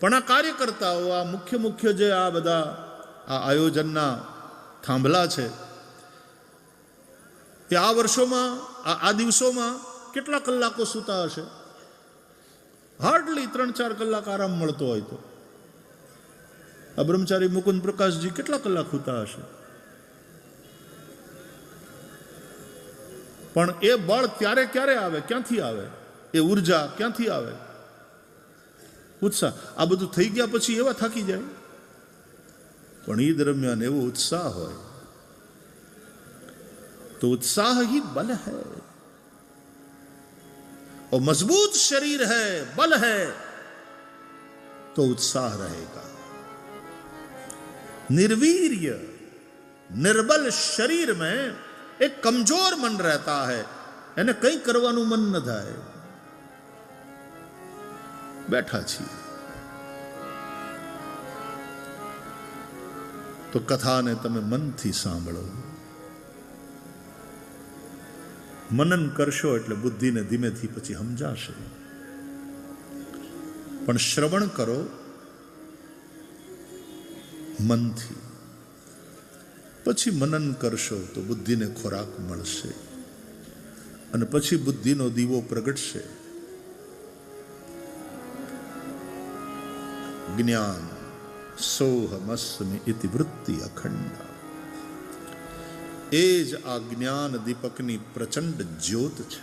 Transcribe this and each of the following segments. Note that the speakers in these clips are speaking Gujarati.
પણ આ કાર્યકર્તાઓ, આ મુખ્ય જે આ બધા આ આયોજનના થાંભલા છે, એ આ વર્ષોમાં આ દિવસોમાં કેટલા કલાકો સૂતા હશે? હાર્ડલી 3-4 કલાક આરામ મળતો હોય તો. આ બ્રહ્મચારી મુકુંદ પ્રકાશજી કેટલા કલાક સૂતા હશે? પણ એ બળ ત્યારે ક્યારે આવે? ક્યાંથી આવે? એ ઉર્જા ક્યાંથી આવે? ઉત્સાહ. આ બધું થઈ ગયા પછી એવા થાકી જાય, પણ એ દરમિયાન એવો ઉત્સાહ હોય तो उत्साह ही बल है, और मजबूत शरीर है, बल है, तो उत्साह रहेगा. निर्वीर्य निर्बल शरीर में एक कमजोर मन रहता है, એને કંઈ કરવાનું મન ન થાય. બેઠા છીએ તો કથાને તમે મનથી સાંભળો, મનન કરશો એટલે બુદ્ધિને ધીમેથી પછી સમજાશે. પણ શ્રવણ કરો મનથી, પછી મનન કરશો તો બુદ્ધિને ખોરાક મળશે, અને પછી બુદ્ધિનો દીવો પ્રગટશે. જ્ઞાન સોહમસ્મિ ઇતિ વૃત્તિ અખંડ, એ જ આ જ્ઞાન દીપકની પ્રચંડ જ્યોત છે.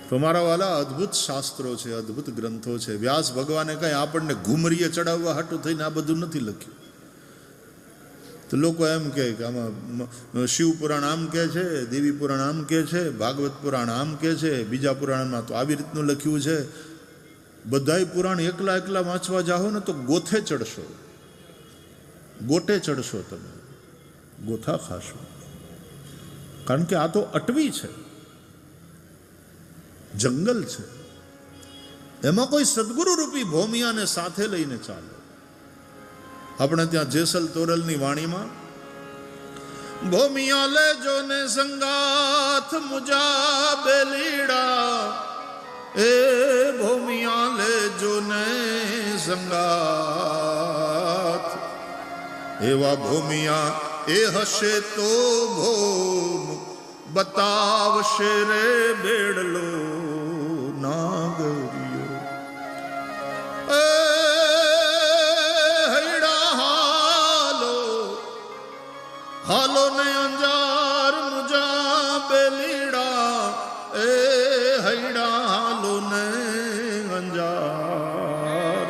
તો મારા વાલા, અદ્ભુત શાસ્ત્રો છે, અદ્ભુત ગ્રંથો છે. વ્યાસ ભગવાને કઈ આપણને ઘુમરીએ ચડાવવા હાટું થઈને આ બધું નથી લખ્યું. તો લોકો એમ કે આમાં શિવ પુરાણ આમ કે છે, દેવી પુરાણ આમ કે છે, ભાગવત પુરાણ આમ કે છે, બીજા પુરાણમાં તો આવી રીતનું લખ્યું છે. બધાય પુરાણ એકલા વાંચવા જાઓ ને તો ગોથે ચડશો, ગોટે ચડશો, તમે ગોથા ખાશો. કારણ કે આ તો અટવી છે, જંગલ છે. એમાં કોઈ સદગુરુ રૂપી ભોમિયાને સાથે લઈને ચાલો. આપણે ત્યાં જેસલ તોરલની વાણીમાં ભોમિયા લેજો ને સંગાથ મુજા બેલીડા, એ ભોમિયા લેજો ને સંગાથ, એવા ભોમિયા એ હશે તો ભોમ બતાવશે રે બેડલો નાગરિયો. હાલો ને અંજાર મુજા બેલીડા, એ હૈડા હાલો ને અંજાર.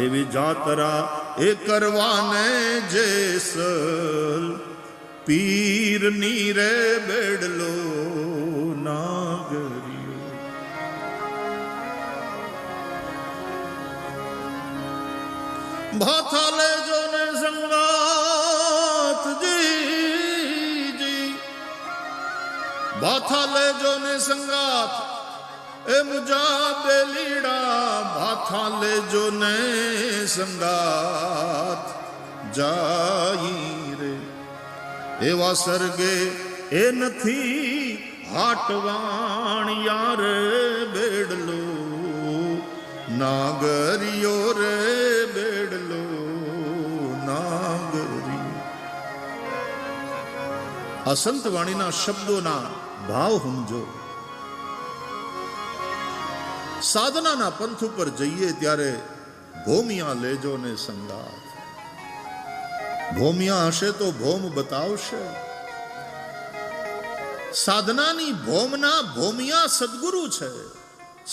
એવી જાતરા એ કરવાને જેસલ પીરની રે બેડલો નાગરિયો. ભાથા લેજો ને સંગાત જી, ભાથા લેજો ને સંગાત, એ મુજા બેલીડા, ભાથા લેજો ને સંગાત જાઈ રે. એવા સરગે એ નથી હાટવાણિયા રે બેડલો નાગરિયો રે બેડલો નાગરિયો. આ સંતવાણીના શબ્દોના ભાવ સમજો. સાધનાના પંથ ઉપર જઈએ ત્યારે ભોમિયા લેજો ને સંગાત. ભોમિયા હશે તો ભોમ બતાવશે. સાધનાની ભોમના ભોમિયા સદગુરુ છે,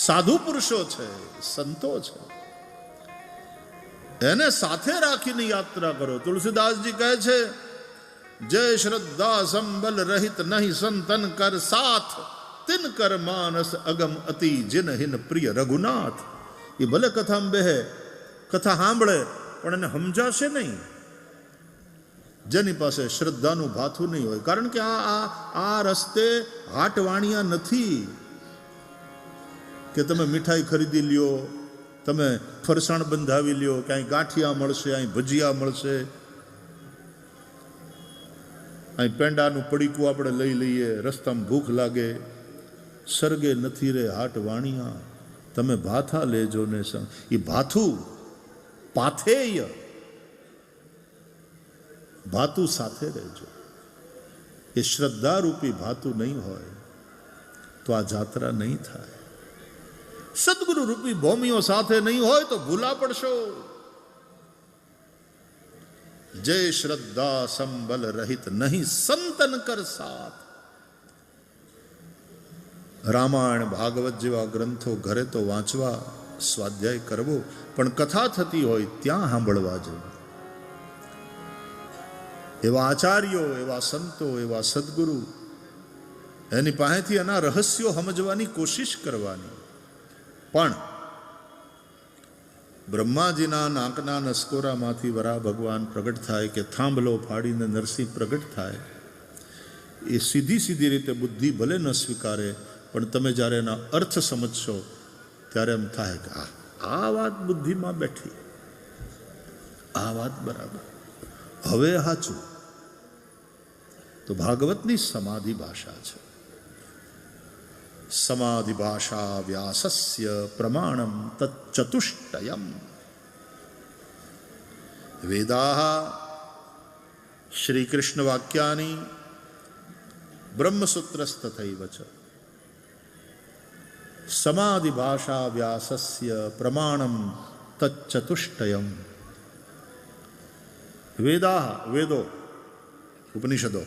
સાધુ પુરુષો છે, સંતો છે. એને સાથે રાખીને યાત્રા કરો. તુલસીદાસજી કહે છે, જય શ્રદ્ધા સંબલ રહિત નહીં સંતન કર સાથ, તિન કર માનસ અગમ અતિ જિન હિન પ્રિય રઘુનાથ. એ ભલે કથામાં બેહે, કથા સાંભળે, પણ એને સમજાશે નહીં જેની પાસે શ્રદ્ધાનું ભાથું નહીં હોય. કારણ કે આ રસ્તે હાટવાણિયા નથી કે તમે મીઠાઈ ખરીદી લ્યો, તમે ફરસાણ બંધાવી લ્યો, કે અહીં ગાંઠિયા મળશે, અહીં ભજીયા મળશે, અહીં પેંડાનું પડીકું આપણે લઈ લઈએ, રસ્તામાં ભૂખ લાગે. સરગે નથી રે હાટવાણિયા. તમે ભાથા લેજો ને એ ભાથું પાથેય, ભાતું સાથે રહેજો. એ શ્રદ્ધારૂપી ભાતું નહીં હોય તો આ જાત્રા નહીં થાય. સદગુરુ રૂપી ભૌમીઓ સાથે નહીં હોય તો ભૂલા પડશો. જય શ્રદ્ધા સંબલ રહિત નહીં સંતન કર સાથ. રામાયણ ભાગવત જેવા ગ્રંથો ઘરે તો વાંચવા, સ્વાધ્યાય કરવો, પણ કથા થતી હોય ત્યાં સાંભળવા જવું. એવા આચાર્યો, એવા સંતો, એવા સદગુરુ, એની પાસેથી એના રહસ્યો સમજવાની કોશિશ કરવાની. પણ બ્રહ્માજીના નાકના નસકોરામાંથી વરા ભગવાન પ્રગટ થાય કે થાંભલો ફાડીને નરસિંહ પ્રગટ થાય, એ સીધી રીતે બુદ્ધિ ભલે ન સ્વીકારે, પણ તમે જ્યારે એના અર્થ સમજશો ત્યારે એમ થાય કે આ વાત બુદ્ધિમાં બેઠી, આ વાત બરાબર, હવે સાચું. તો ભાગવતની સમાધિ ભાષા છે. સમાધિ ભાષા વ્યાસસ્ય પ્રમાણમ તચ્ચતુષ્ટયમ. વેદાઃ શ્રી કૃષ્ણ વાક્યાની બ્રહ્મસૂત્રસ્તથૈવ ચ. સમાધિ ભાષા વ્યાસસ્ય પ્રમાણમ તચ્ચતુષ્ટયમ. વેદાઃ વેદો, ઉપનિષદો,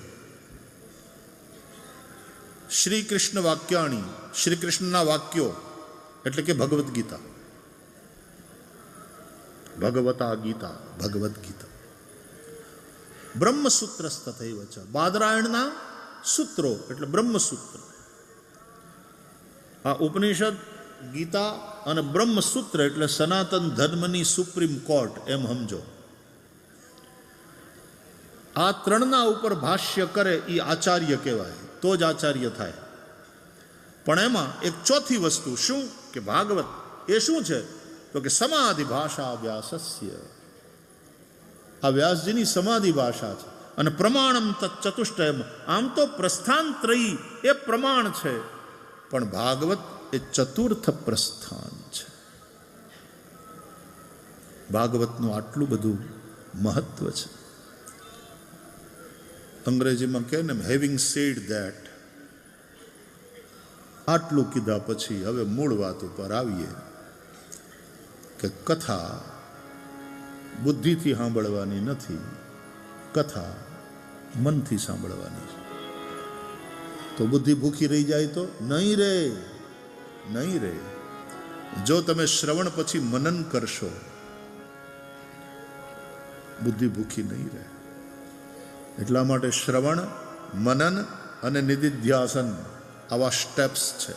શ્રી કૃષ્ણ વાક્યાણી, શ્રી કૃષ્ણના વાક્યો એટલે કે ભગવદ્ ગીતા, ભગવતા ગીતા, ભગવદ્ ગીતા. બ્રહ્મસૂત્રસ્તથૈવ ચ. બાદરાયણના સૂત્રો એટલે બ્રહ્મસૂત્ર. આ ઉપનિષદ, ગીતા અને બ્રહ્મસૂત્ર એટલે સનાતન ધર્મની સુપ્રીમ કોર્ટ એમ સમજો. આ ત્રણના ઉપર ભાષ્ય કરે એ આચાર્ય કહેવાય, તો જ આચાર્ય થાય. પણ એમાં એક ચોથી વસ્તુ શું કે ભાગવત એ શું છે તો કે સમાધિ ભાષા વ્યાસસ્ય. આ વ્યાસજીની સમાધિ ભાષા છે. અને પ્રમાણમ તચ્ચતુષ્ટયમ. આમ તો પ્રસ્થાનત્રયી એ પ્રમાણ છે, પણ ભાગવત એ ચતુર્થ પ્રસ્થાન છે. ભાગવતનું આટલું બધું મહત્વ છે. અંગ્રેજીમાં કહે ને, હેવિંગ સેડ ધેટ. આટલું કીધા પછી હવે મૂળ વાત ઉપર આવીએ કે કથા બુદ્ધિથી સાંભળવાની નથી, કથા મનથી સાંભળવાની છે. તો બુદ્ધિ ભૂખી રહી જાય તો નહીં રે, નહીં રે. જો તમે શ્રવણ પછી મનન કરશો, બુદ્ધિ ભૂખી નહીં રહે. એટલા માટે શ્રવણ, મનન અને નિધિધ્યાસન આવા સ્ટેપ્સ છે.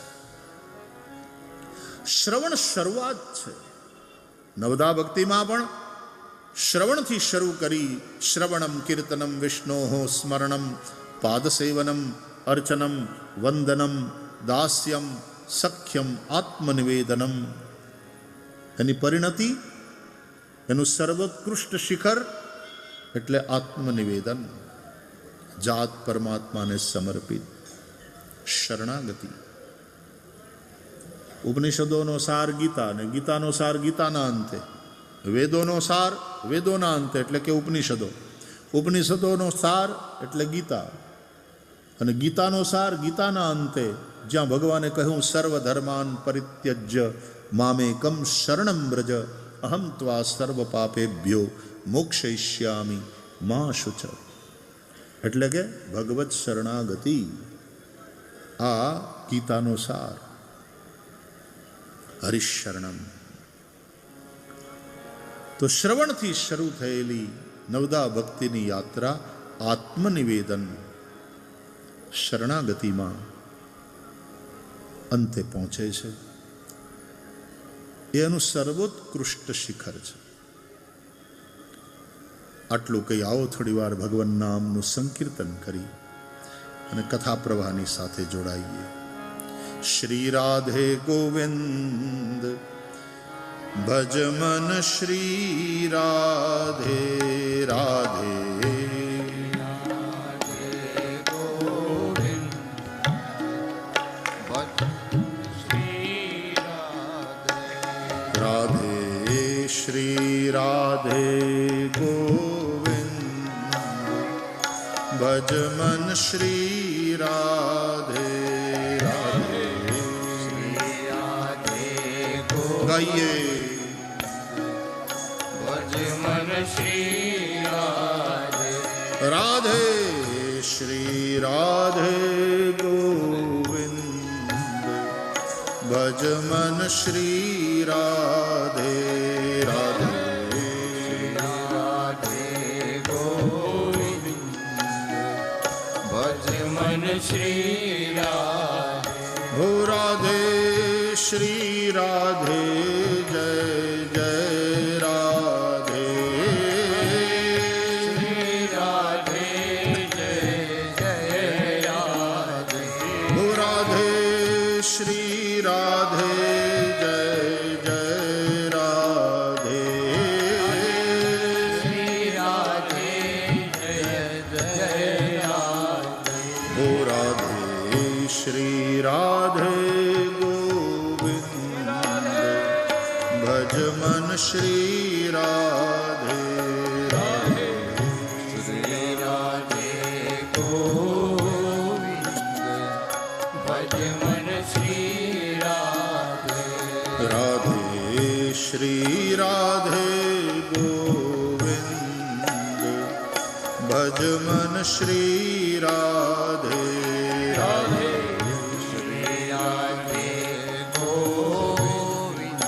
શ્રવણ શરૂઆત છે. નવદા ભક્તિમાં પણ શ્રવણથી શરૂ કરી, શ્રવણમ કીર્તનમ વિષ્ણોઃ સ્મરણમ પાદસેવનમ અર્ચનમ વંદનમ દાસ્યમ સખ્યમ આત્મનિવેદનમ. એની પરિણતિ, એનું સર્વોત્કૃષ્ટ શિખર એટલે આત્મનિવેદન, જાત પરમાત્માને સમર્પિત શરણાગતિ. ઉપનિષદોનો સાર ગીતા અને ગીતાનો સાર ગીતાના અંતે, વેદોનો સાર વેદોના અંતે એટલે કે ઉપનિષદો, ઉપનિષદોનો સાર એટલે ગીતા, અને ગીતાનો સાર ગીતાના અંતે, જ્યાં ભગવાને કહ્યું સર્વધર્માન પરિત્યજ્ય મામેકમ શરણમ વ્રજ અહમ ત્વા સર્વ પાપેભ્યો મોક્ષયિષ્યામિ મા શુચ. એટલે કે ભગવત શરણાગતિ, આ ગીતાનો સાર. હરિશરણમ. તો શ્રવણથી શરૂ થયેલી નવદા ભક્તિની યાત્રા આત્મનિવેદન, શરણાગતિમાં અંતે પહોંચે છે. એનું સર્વોત્કૃષ્ટ શિખર છે. આટલું કહી આવો થોડી વાર ભગવાન નામનું સંકીર્તન કરી અને કથા પ્રવાહની સાથે જોડાઈએ. શ્રી રાધે ગોવિંદ ભજ મન શ્રી રાધે રાધે. राधे श्री राधे गोविंद भज मन श्री राधे राधे श्री राधे गोविंद गाइए भज मन श्री राधे राधे श्री राधे गोविंद भज मन श्री राधे राधे राधे गोविंद भज मन श्री राधे हो राधे श्री राधे जय जय राधे श्री राधे जय जय राधे हो राधे श्री राधे जय जय राधे श्री राधे जय जय राधे हो राधे श्री राधे गोविंद भज मन श्री राधे राधे श्री राधे गोविंद भज मन श्री राधे राधे श्री राधे गोविंद भज मन श्री राधे राधे श्री राधे गोविंद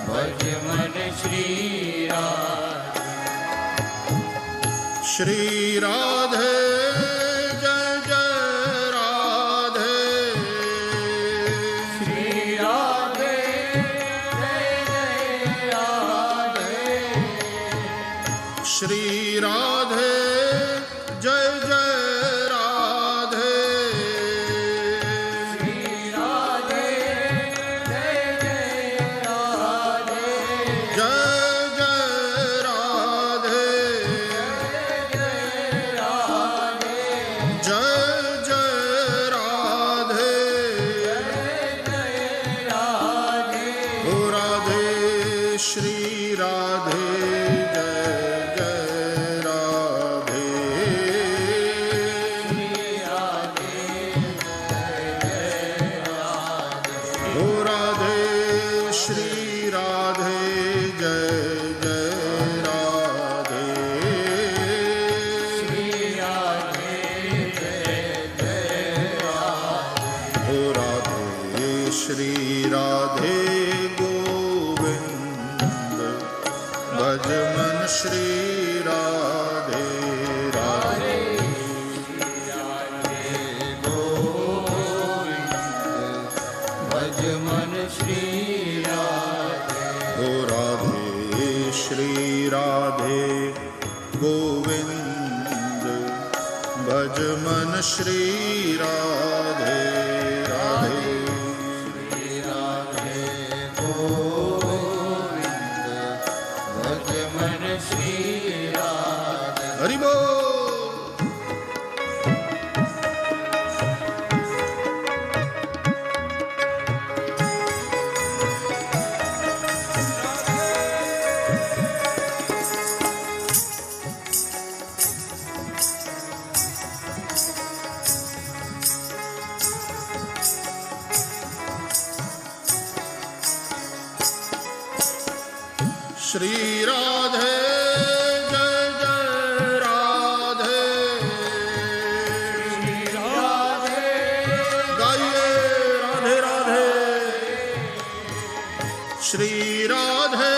भज मन श्री राधे श्री राधे जय जय राधे श्री राधे जय जय राधे श्री राधे जय जय राधे श्री राधे जय जय राधे जय जय राधे जय जय राधे हो राधे श्री राधे जय जय राधे हो राधे श्री राधे जय जय राधे हो राधे श्री राधे गोविंद भज मन श्री राधे राधे भज मन श्री राधे हो राधे श्री राधे गोविंद भज मन श्री राधे राधे श्री राधे गोविंद भज मन श्री राधे हरि बोल श्री राधे जय जय राधे श्री राधे गाइए राधे राधे श्री राधे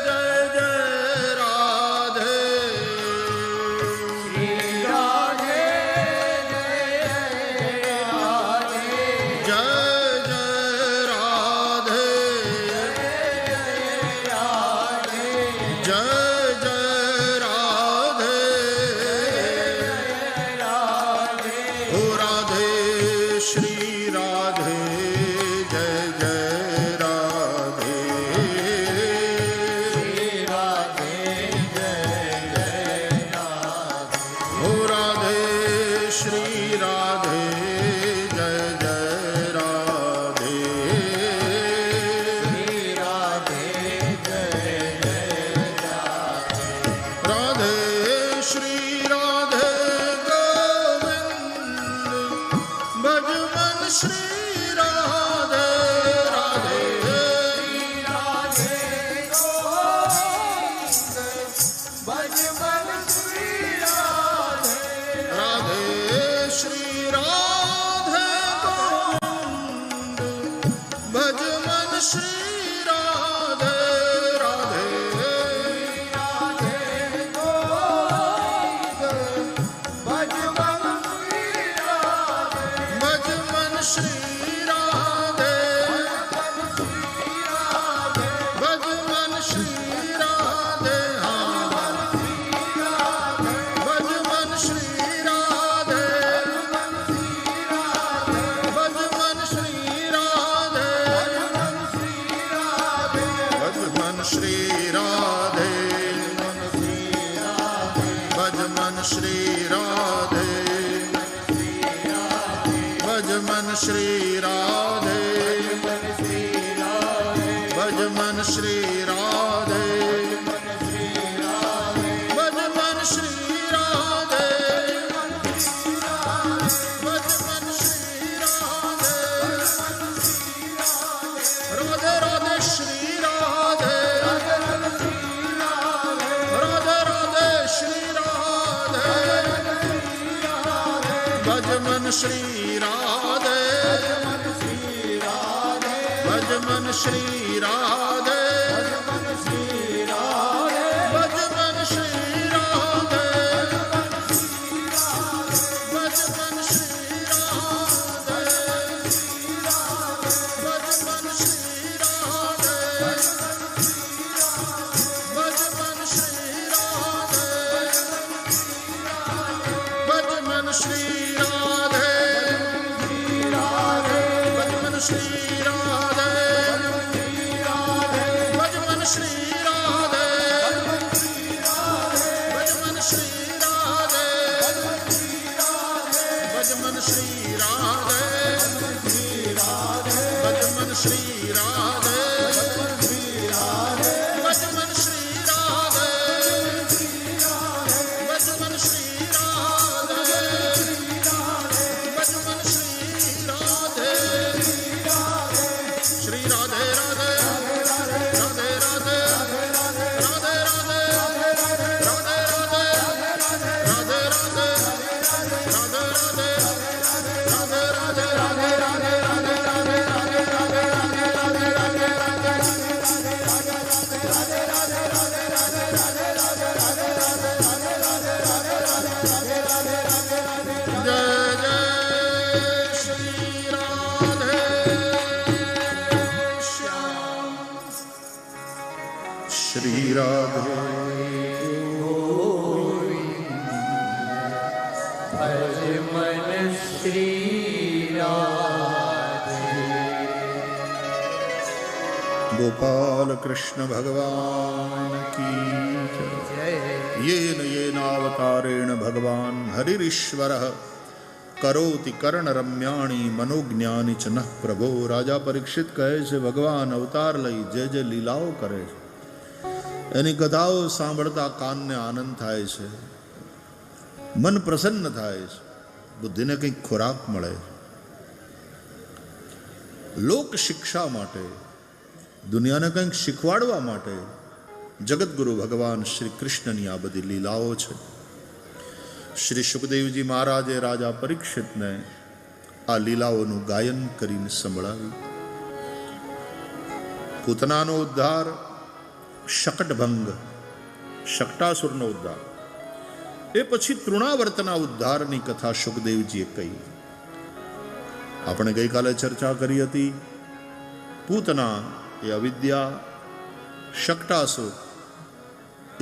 जय जय राधे श्री राधे जय जय राधे जय जय राधे जय जय राधे हो राधे श्री राधे जय जय राधे श्री राधे जय जय राधे हो राधे श्री राधे जय जय राधे श्री શ્રી રાધે, ભજ મન શ્રી રાધે, ભજ મન શ્રી રાધે, ભજ મન શ્રી રાધે, ભજ મન શ્રી રાધે, ભજ મન શ્રી રાધે, રાધે રાધે શ્રી રાધે, રાધે રાધે શ્રી રાધે, ભજ મન શ્રી રાધે, ભજ મન શ્રી રાધે, ભજ મન શ્રી રાધે, ભજ મન શ્રી રાધે, ભજ મન શ્રી રાધે, ભજ મન શ્રી રાધે, ભજ મન શ્રી રાધે, ભજ મન શ્રી રાધે, ભજ મન શ્રી રાધે, ભજ મન શ્રી રાધે, ભજ મન શ્રી રાધે, ભજ મન શ્રી રાધે, ભજ મન શ્રી રાધે, ભજ મન શ્રી રાધે, ભજ મન શ્રી રાધે, શ્રી રાધે રાધે, રાધે રાધે, રાધે રાધે, રાધે રાધે, રાધે રાધે, રાધે રાધે, રાધે રાધે, રાધે રાધે, જય જય શ્રી રાધે શ્યામ, શ્રી રાધે ભજ મન શ્રી રાધે. ગોપાલ કૃષ્ણ ભગવાન કી જય. येन येनावतारेण भगवान हरिरीश्वरः करोति कर्ण रम्याणी मनोज्ञानी च नः प्रभो. રાજા પરીક્ષિત કહે છે ભગવાન અવતાર લઈ જે જે લીલાઓ કરે છે એની કથાઓ સાંભળતા કાનને આનંદ થાય છે, મન પ્રસન્ન થાય છે, બુદ્ધિને કંઈક ખોરાક મળે છે. લોક શિક્ષા માટે, દુનિયાને કંઈક શીખવાડવા માટે જગતગુરુ ભગવાન શ્રી કૃષ્ણની આ બધી લીલાઓ છે. શ્રી સુખદેવજી મહારાજે રાજા પરીક્ષિતને આ લીલાઓનું ગાયન કરીને સંભળાવ્યું. પૂતનાનો ઉદ્ધાર, શકટભંગ શકટાસુરનો ઉદ્ધાર, એ પછી તૃણાવર્તના ઉદ્ધારની કથા સુખદેવજીએ કહી. આપણે ગઈકાલે ચર્ચા કરી હતી. પૂતના એ અવિદ્યા, શકટાસુર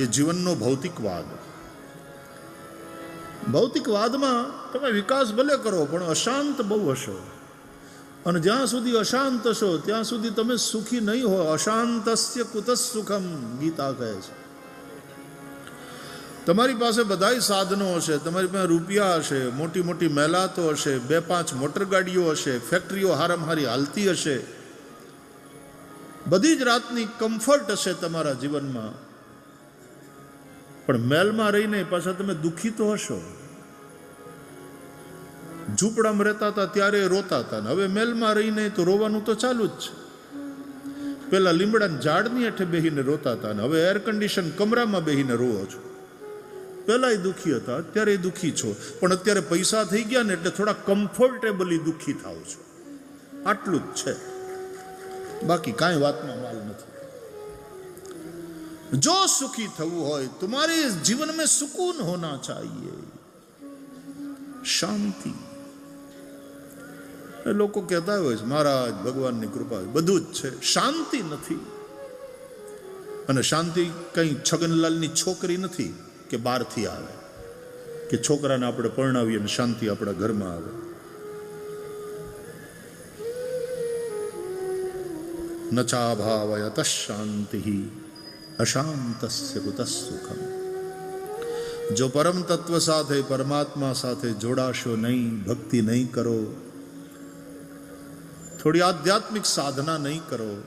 એ જીવનનો ભૌતિકવાદ. ભૌતિકવાદમાં તમે વિકાસ ભલે કરો પણ અશાંત બહુ હશો, અને જ્યાં સુધી અશાંત હશો ત્યાં સુધી તમે સુખી નહીં હો. અશાંતસ્ય કુતઃ સુખમ, ગીતા કહે છે. તમારી પાસે બધાય સાધનો હશે, તમારી પાસે રૂપિયા હશે, મોટી મોટી મહેલાતો હશે, 2-5 મોટર ગાડીઓ હશે, ફેક્ટરીઓ હારામહારી હાલતી હશે, બધી જ રાતની કમ્ફર્ટ હશે તમારા જીવનમાં, પણ મહેલમાં રહીને પાછા તમે દુઃખી તો હશો. ઝૂંપડામાં રહેતા હતા ત્યારે રોતા હતા, ને હવે મહેલમાં રહીને તો રોવાનું તો ચાલુ જ છે. પેલા લીમડાના ઝાડની હેઠે બેહીને રોતા હતા, ને હવે એર કન્ડિશન કમરામાં બેહીને રોવો છો. પહેલાંય દુઃખી હતા, અત્યારે દુઃખી છો, પણ અત્યારે પૈસા થઈ ગયા ને એટલે થોડા કમ્ફર્ટેબલી દુઃખી થાવ છો. આટલું જ છે, બાકી કાંઈ વાતમાં માલ નથી. જો સુખી થવું હોય तुम्हारे जीवन में सुकून होना चाहिए, શાંતિ. લોકો કહેતા હોય છે મહારાજ ભગવાનની કૃપા, બધું જ છે, શાંતિ નથી. અને શાંતિ કંઈ છગનલાલની છોકરી નથી કે બહારથી આવે, કે છોકરાને આપણે પરણાવીએ અને શાંતિ આપણા ઘરમાં આવે. ન ચાભાવયત શાંતિ અશાંતસ્ય કુતઃ સુખમ. જો પરમ તત્વ સાથે, પરમાત્મા સાથે જોડાશો નહીં, ભક્તિ નહીં કરો, થોડી આધ્યાત્મિક સાધના નહીં કરો,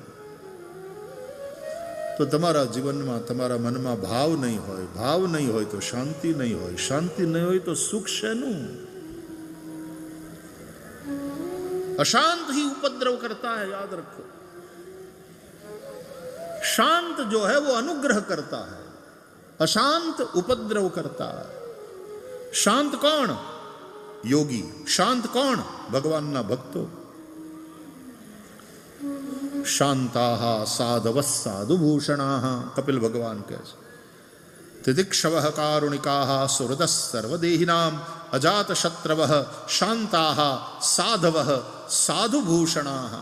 તો તમારા જીવનમાં, તમારા મનમાં ભાવ નહીં હોય. ભાવ નહીં હોય તો શાંતિ નહીં હોય. શાંતિ નહીં હોય તો સુખ શેનું? अशांत ही उपद्रव करता है, याद रखो. शांत जो है वो अनुग्रह करता है, अशांत उपद्रव करता है. शांत कौन? योगी. शांत कौन? भगवान ना भक्तो. शांताः साधवः साधुभूषणाः, कपिल भगवान કહે છે. तितिक्षवः कारुणिकाः सुहृदः सर्वदेहिनां अजात शत्रवः शांताः साधवः साधुभूषणाः.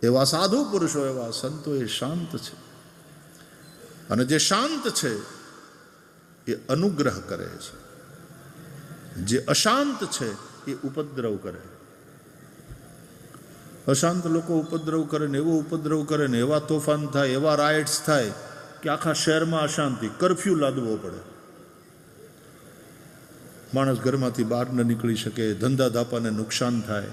એવા સાધુ પુરુષો, એવા સંતો એ શાંત છે. અને જે શાંત છે એ અનુગ્રહ કરે છે. જે અશાંત છે એ ઉપદ્રવ કરે. અશાંત લોકો ઉપદ્રવ કરે ને એવો ઉપદ્રવ કરે ને એવા તોફાન થાય, એવા રાઇટ્સ થાય કે આખા શહેરમાં અશાંતિ, કરફ્યુ લાદવો પડે. માણસ ઘરમાંથી બહાર ન નીકળી શકે, ધંધા ધાપાને નુકસાન થાય.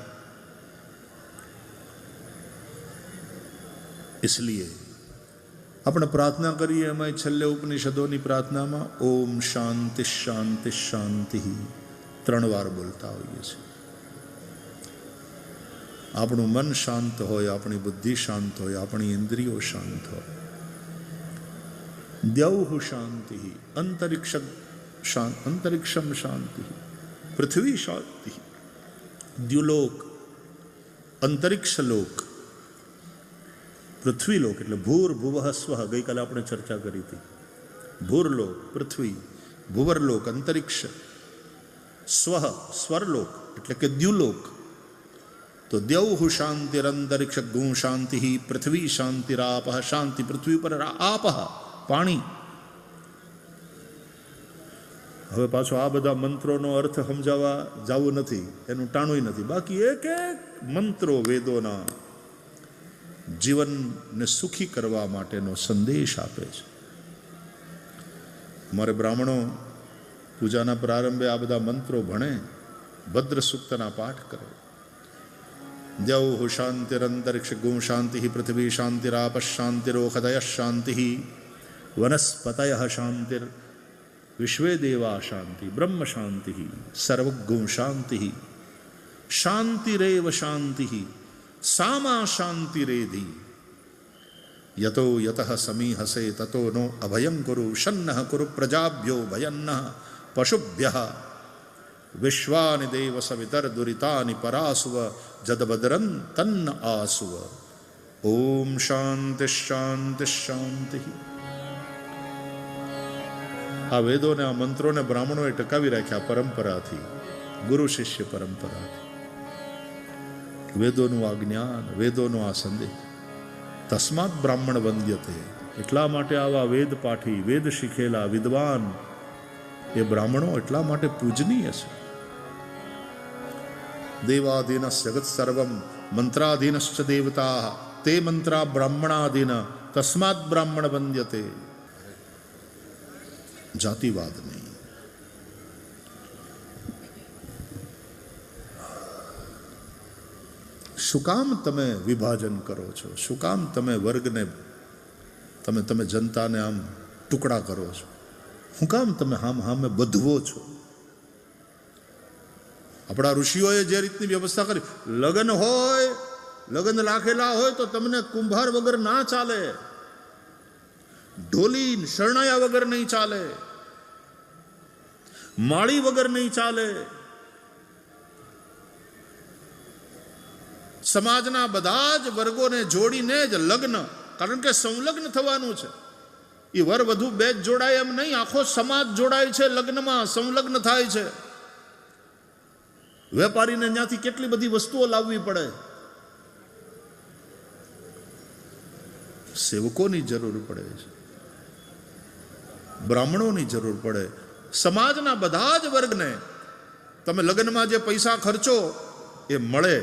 इसलिए આપણે પ્રાર્થના કરીએ, એમાં છેલ્લે ઉપનિષદોની પ્રાર્થનામાં ઓમ શાંતિ શાંતિ શાંતિ 3 વાર બોલતા હોઈએ છીએ. આપણું મન શાંત હોય, આપણી બુદ્ધિ શાંત હોય, આપણી ઇન્દ્રિયો શાંત હોય. દ્યૌઃ શાંતિ, અંતરિક્ષમ શાંતિ, પૃથ્વી શાંતિ. દ્યુલોક, અંતરિક્ષ લોક, પૃથ્વીલોક એટલે ભૂર ભુવઃ સ્વઃ. ગઈકાલે આપણે ચર્ચા કરી હતી. ભૂરલોક પૃથ્વી, ભુવરલોક અંતરિક્ષ, સ્વઃ સ્વરલોક એટલે કે દ્યુલોક. તો દ્યૌઃ શાંતિરંતરિક્ષ ગું શાંતિ, પૃથ્વી શાંતિરાપઃ. શાંતિ પૃથ્વી પર, આપઃ પાણી. હવે પાછો આ બધા મંત્રોનો અર્થ સમજાવવા જવું નથી, એનું ટાણું નથી. બાકી એક એક મંત્રો વેદોના જીવનને સુખી કરવા માટેનો સંદેશ આપે છે. અમારે બ્રાહ્મણો પૂજાના પ્રારંભે આ બધા મંત્રો ભણે, ભદ્ર સૂક્તના પાઠ કરે. દ્યૌઃ શાંતિરંતરિક્ષ ગું શાંતિ, પૃથ્વી શાંતિરાપ શાંતિરોખદય શાંતિ, વનસ્પતય શાંતિર, વિશ્વે દેવા શાંતિ, બ્રહ્મ શાંતિ, સર્વગું શાંતિ, શાંતિરેવ શાંતિ, સામા શાંતિરેધિ. યતો યતઃ સમીહસે તતો નો અભયં કુરુ. શન્નઃ કુરુ પ્રજાભ્યો ભયન્નઃ પશુભ્યઃ. વિશ્વાનિ દેવ સવિતર દુરિતાનિ પરાસુવ. જદભદ્રં તન્ન આસુવ. ઓમ શાંતિ શાંતિ શાંતિ. આ વેદોને, આ મંત્રોને બ્રાહ્મણોએ ટકાવી રાખ્યા પરંપરાથી, ગુરુ શિષ્ય પરંપરાથી. વેદોનું આ જ્ઞાન, વેદોનો આ સંદેશ. તસ્માત બ્રાહ્મણ વંદ્યતે. એટલા માટે આવા વેદ પાઠી, વેદ શીખેલા વિદ્વાન એ બ્રાહ્મણો એટલા માટે પૂજનીય છે. દેવાધીન જગત સર્વમ મંત્રાધીનશ્ચ દેવતા, તે મંત્રા બ્રાહ્મણાધીન, તસ્માત બ્રાહ્મણ વંદ્યતે. જાતિવાદ નહીં. શું કામ તમે વિભાજન કરો છો? શું કામ તમે વર્ગને, તમે જનતાને આમ ટુકડા કરો છો? શું કામ તમે હામે બધવો છો? આપણા ઋષિઓએ જે રીતની વ્યવસ્થા કરી, લગ્ન હોય, લગ્ન રાખેલા હોય તો તમને કુંભાર વગર ના ચાલે, ઢોલી શરણાયા વગર નહીં ચાલે, માળી વગર નહીં ચાલે. સમાજના બધા જ વર્ગોને જોડીને જ લગ્ન, કારણ કે સંલગ્ન થવાનું છે. એ વર વધુ બે જ જોડાય એમ નહીં, આખો સમાજ જોડાય છે લગ્નમાં, સંલગ્ન થાય છે. વેપારીને ત્યાંથી કેટલી બધી વસ્તુઓ લાવવી પડે, સેવકોની જરૂર પડે છે, બ્રાહ્મણોની જરૂર પડે. સમાજના બધા જ વર્ગને તમે લગ્નમાં જે પૈસા ખર્ચો એ મળે,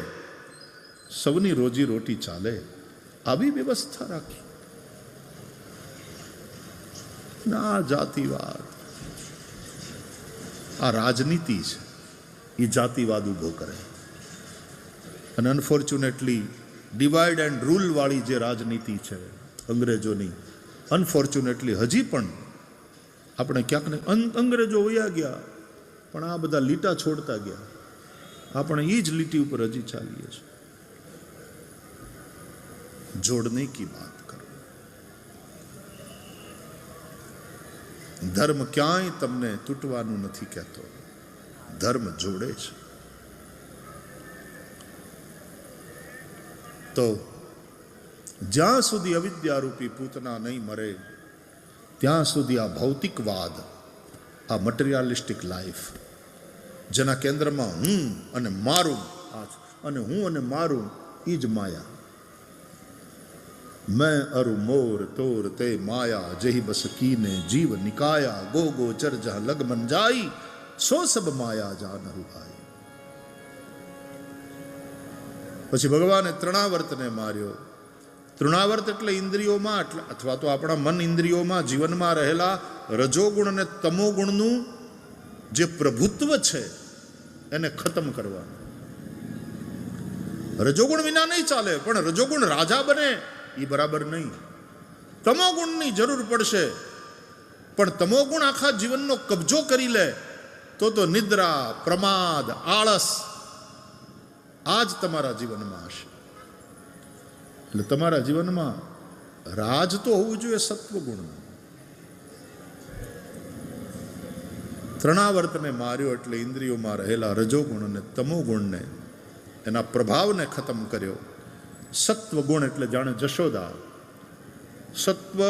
સૌની રોજી રોટી ચાલે, આવી વ્યવસ્થા રાખી. ના જાતિવાદ, આ રાજનીતિ છે, એ જાતિવાદ ઊભો કરે. અને અનફોર્ચ્યુનેટલી ડિવાઈડ એન્ડ રૂલ વાળી જે રાજનીતિ છે અંગ્રેજોની, અનફોર્ચ્યુનેટલી હજી પણ આપણે ક્યાંક ને અંગ્રેજો વયા ગયા પણ આ બધા લીટા છોડતા ગયા, આપણે એ જ લીટી ઉપર હજી ચાલીએ છીએ. જોડને કી બાત કરો. ધર્મ ક્યાંય તમને તૂટવાનું નથી કહેતો, ધર્મ જોડે છે. તો જ્યાં સુધી અવિદ્યારૂપી પૂતના નહીં મરે ત્યાં સુધી આ ભૌતિકવાદ, આ મટીરિયાલિસ્ટિક લાઈફ, જેના કેન્દ્રમાં હું અને મારું, અને હું અને મારું એ જ માયા. मैं अरु मोर तोर ते माया जही बस कीने जीव निकाया गो गोचर जहां लग मन जाई सो सब माया जान भाई. પછી ભગવાને તૃણાવર્તને માર્યો. તૃણાવર્ત એટલે ઇન્દ્રિયોમાં, અથવા તો આપણા મન ઇન્દ્રિયોમાં જીવનમાં રહેલા રજોગુણ અને તમોગુણનું જે પ્રભુત્વ છે એને ખતમ કરવાનું. રજોગુણ વિના નહીં ચાલે, પણ રજોગુણ રાજા બને એ બરાબર નહીં. તમોગુણની જરૂર પડશે, પણ તમોગુણ આખા જીવનનો કબજો કરી લે તો નિદ્રા, પ્રમાદ, આળસ આ જ તમારા જીવનમાં હશે. એટલે તમારા જીવનમાં રાજ તો હોવું જોઈએ સત્વગુણ. તૃણાવર્તને માર્યો એટલે ઇન્દ્રિયોમાં રહેલા રજોગુણ અને તમોગુણને, એના પ્રભાવને ખતમ કર્યો. સત્વગુણ એટલે જાણે જશોદા. સત્વ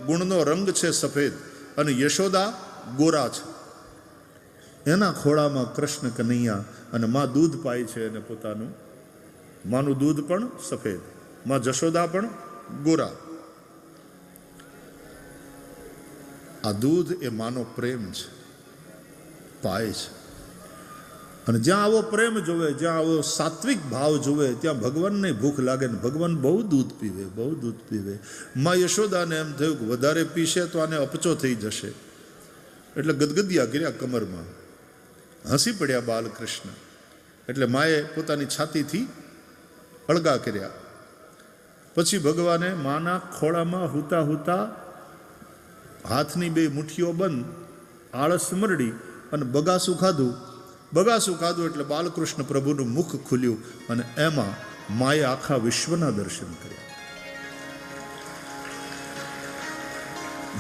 ગુણનો રંગ છે સફેદ અને યશોદા ગોરા છે. એના ખોળામાં કૃષ્ણ કનૈયા અને માં દૂધ પાય છે, અને પોતાનું માનું દૂધ પણ સફેદ, માં જશોદા પણ ગોરા. આ દૂધ એ માનો પ્રેમ છે, પાય છે. અને જ્યાં આવો પ્રેમ જોવે, જ્યાં આવો સાત્વિક ભાવ જોવે, ત્યાં ભગવાનને ભૂખ લાગે ને ભગવાન બહુ દૂધ પીવે, બહુ દૂધ પીવે. માં યશોદાને એમ થયું કે વધારે પીશે તો આને અપચો થઈ જશે, એટલે ગદગદિયા કર્યા કમરમાં. હસી પડ્યા બાલકૃષ્ણ. એટલે માએ પોતાની છાતીથી અળગા કર્યા. પછી ભગવાને માના ખોળામાં હુતા હુતા હાથની બે મુઠ્ઠીઓ બંધ, આળસ મરડી અને બગાસું ખાધું. બગાસું ખાધું એટલે બાલકૃષ્ણ પ્રભુનું મુખ ખુલ્યું, અને એમાં માએ આખા વિશ્વના દર્શન કર્યા.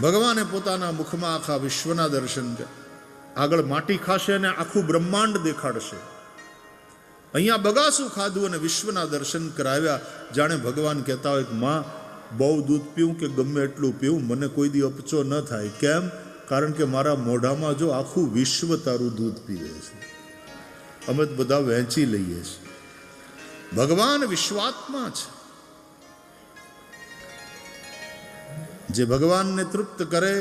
ભગવાને પોતાના મુખમાં આખા વિશ્વના દર્શન કર્યા. આગળ માટી ખાશે અને આખું બ્રહ્માંડ દેખાડશે. અહીંયા બગાસું ખાધું અને વિશ્વના દર્શન કરાવ્યા. જાણે ભગવાન કહેતા હોય કે માં, બહુ દૂધ પીવું કે ગમે એટલું પીવું, મને કોઈ દી અપચો ન થાય. કેમ? કારણ કે મારા મોઢામાં જો આખું વિશ્વ તારું દૂધ પીવે છે, અમે તો બધા વહેંચી લઈએ છીએ. ભગવાન વિશ્વાત્મા છે. જે ભગવાનને તૃપ્ત કરે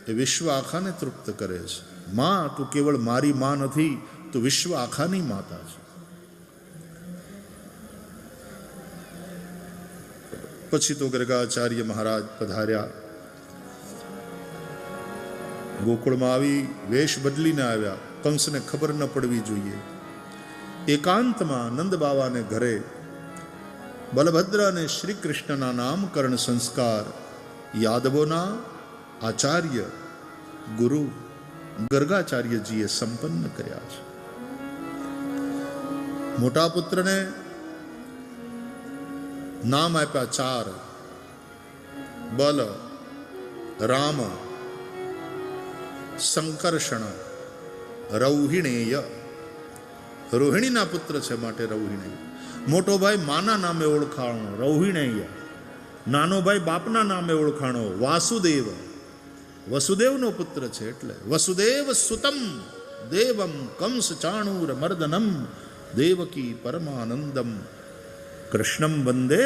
એ વિશ્વ આખાને તૃપ્ત કરે છે. માં, તું કેવળ મારી માં નથી, તું વિશ્વ આખાની માતા છે. પછી તો ગર્ગાચાર્ય મહારાજ પધાર્યા. ગોકુળમાં આવી વેશ બદલીને આવ્યા. કંસને ખબર ન પડવી જોઈએ. એકાંતમાં નંદ બાવાને ઘરે બલભદ્ર અને શ્રી કૃષ્ણના નામકરણ સંસ્કાર યાદવોના આચાર્ય ગુરુ ગર્ગાચાર્યજીએ સંપન્ન કર્યા છે. મોટા પુત્રને નામ આપ્યા 4: બલ, રામ, સંકર્ષણ, રૌહિણેય. રોહિણીના પુત્ર છે માટે રૌહિણેય. મોટો ભાઈ માના નામે ઓળખાણો, રૌહિણેય. નાનો ભાઈ બાપના નામે ઓળખાણો, વાસુદેવ. વસુદેવનો પુત્ર છે એટલે વસુદેવ સુતમ દેવમ કંસ ચાણૂર મર્દનમ દેવકી પરમાનંદમ કૃષ્ણમ વંદે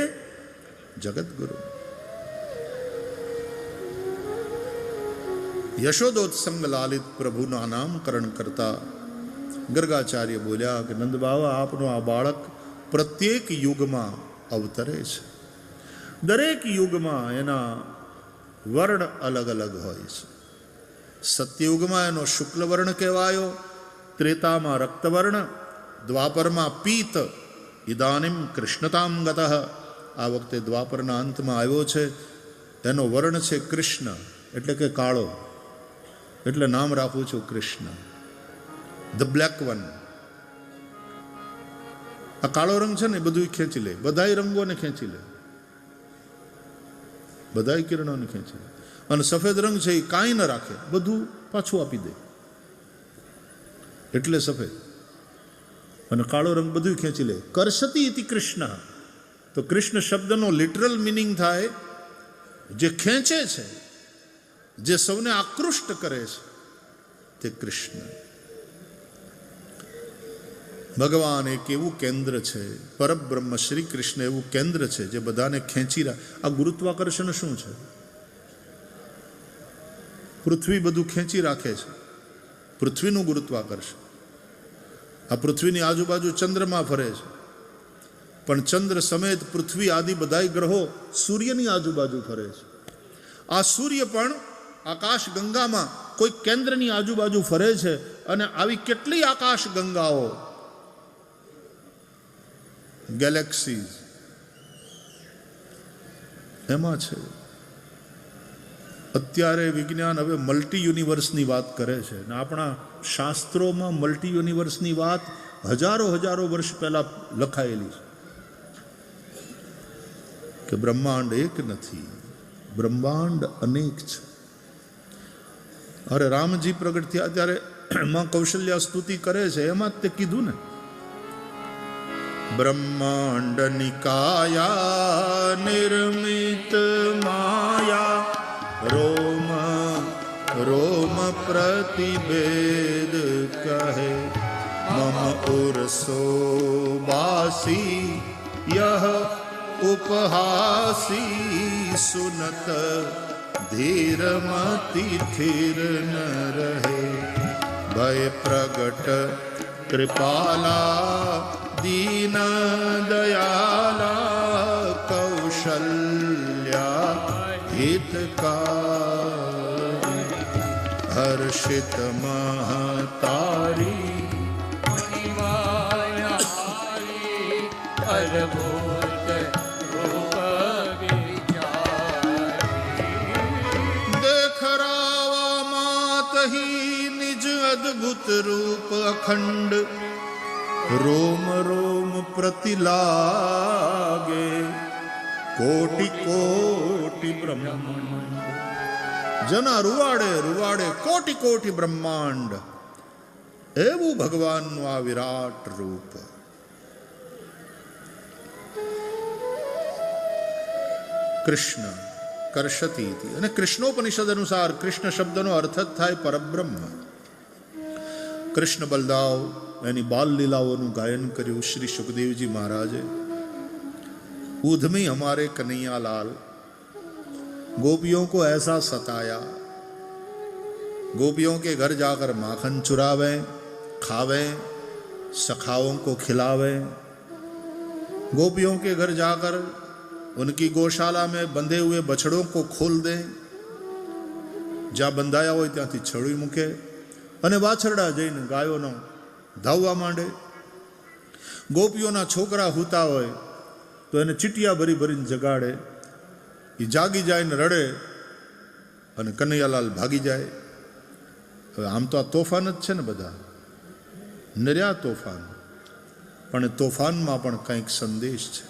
જગદગુરુ. યશોદોત્સંગ લાલિત પ્રભુના નામકરણ કરતા ગર્ગાચાર્ય બોલ્યા કે નંદ બાવા, આપનો આ બાળક પ્રત્યેક યુગમાં અવતરે છે. દરેક યુગમાં એના વર્ણ અલગ અલગ હોય છે. સત્યયુગમાં એનો શુક્લવર્ણ કહેવાયો, ત્રેતામાં રક્તવર્ણ, દ્વાપરમાં પીત, ઇદાનીમ કૃષ્ણતામ ગતઃ, આ વખતે દ્વાપરના અંતમાં આવ્યો છે. એનો વર્ણ છે કૃષ્ણ, એટલે કે કાળો, એટલે નામ રાખું છું કૃષ્ણ, ધ બ્લેક વન. આ કાળો રંગ છે ને બધું ખેંચી લે, બધાય રંગોને ખેંચી લે, બધાય કિરણોને ખેંચી લે. અને સફેદ રંગ છે એ કાંઈ ન રાખે, બધું પાછું આપી દે, એટલે સફેદ. અને કાળો રંગ બધું ખેંચી લે. કરશતી ઇતિ કૃષ્ણ, તો કૃષ્ણ શબ્દનો લિટરલ મિનિંગ થાય જે ખેંચે છે, જે સૌને આકૃષ્ટ કરે છે, તે કૃષ્ણ. ભગવાન એક એવું કેન્દ્ર છે, પરબ્રહ્મ શ્રી કૃષ્ણ એવું કેન્દ્ર છે જે બધાને ખેંચી રહ્યા. આ ગુરુત્વાકર્ષણ શું છે? પૃથ્વી બધું ખેંચી રાખે છે, પૃથ્વીનું ગુરુત્વાકર્ષણ. આ પૃથ્વીની આજુબાજુ ચંદ્રમાં ફરે છે, પણ ચંદ્ર સમેત પૃથ્વી આદિ બધાય ગ્રહો સૂર્યની આજુબાજુ ફરે છે. આ સૂર્ય પણ આકાશ ગંગામાં કોઈ કેન્દ્રની આજુબાજુ ફરે છે. અને આવી કેટલી આકાશ ગંગાઓ, ગેલેક્સીઝ એમાં છે. અત્યારે વિજ્ઞાન હવે મલ્ટી યુનિવર્સની વાત કરે છે, અને આપણા શાસ્ત્રોમાં મલ્ટી યુનિવર્સની વાત હજારો વર્ષ પહેલા લખાયેલી છે કે બ્રહ્માંડ એક નથી, બ્રહ્માંડ અનેક છે. અરે રામજી પ્રગટ થયા ત્યારે માં કૌશલ્યા સ્તુતિ કરે છે, એમાં જ તે કીધું ને, બ્રહ્માંડ નિકાયા નિર્મિત માયા રોમ રોમ પ્રતિભેદ કહે મમ ઉરસો બાસી યહ ઉપહાસી સુનત ધીરમતિ થિર ન રહે ભય પ્રગટ કૃપાલા દીન દયાલા કૌશલ્યા હિતકારી હર્ષિત મહતારી અદભુત રૂપ વિચારી દેખરાવા માતહી નિજ અદભુત રૂપ અખંડ રોમ રોમ પ્રતિલાગે કોટિ કોટિ બ્રહ્માંડ. જના રૂવાડે રૂવાડે કોટિ કોટિ બ્રહ્માંડ, એવું ભગવાનનું આ વિરાટ રૂપ. કૃષ્ણ કર્ષતી હતી. અને કૃષ્ણોપનિષદ અનુસાર કૃષ્ણ શબ્દનો અર્થ જ થાય પરબ્રહ્મ. કૃષ્ણ બલદાવ એની બાલ લીલાઓનું ગાયન કર્યું શ્રી સુખદેવજી મહારાજે. ऊधमी हमारे कन्हैया लाल गोपियों को ऐसा सताया, गोपियों के घर जाकर माखन चुरावे, खावे, सखाओं को खिलावे, गोपियों के घर जाकर उनकी गौशाला में बंधे हुए बछड़ों को खोल दे, જ્યાં બંધાયા હોય ત્યાંથી છડી મૂકે, અને વાછરડા જઈને ગાયોનો ધાવવા માંડે. ગોપીઓના છોકરા હૂતા હોય તો એને ચીટિયા ભરી ભરીને જગાડે, એ જાગી જાય ને રડે, અને કનૈયાલાલ ભાગી જાય. હવે આમ તો આ તોફાન જ છે ને, બધા નર્યા તોફાન, પણ તોફાનમાં પણ કંઈક સંદેશ છે.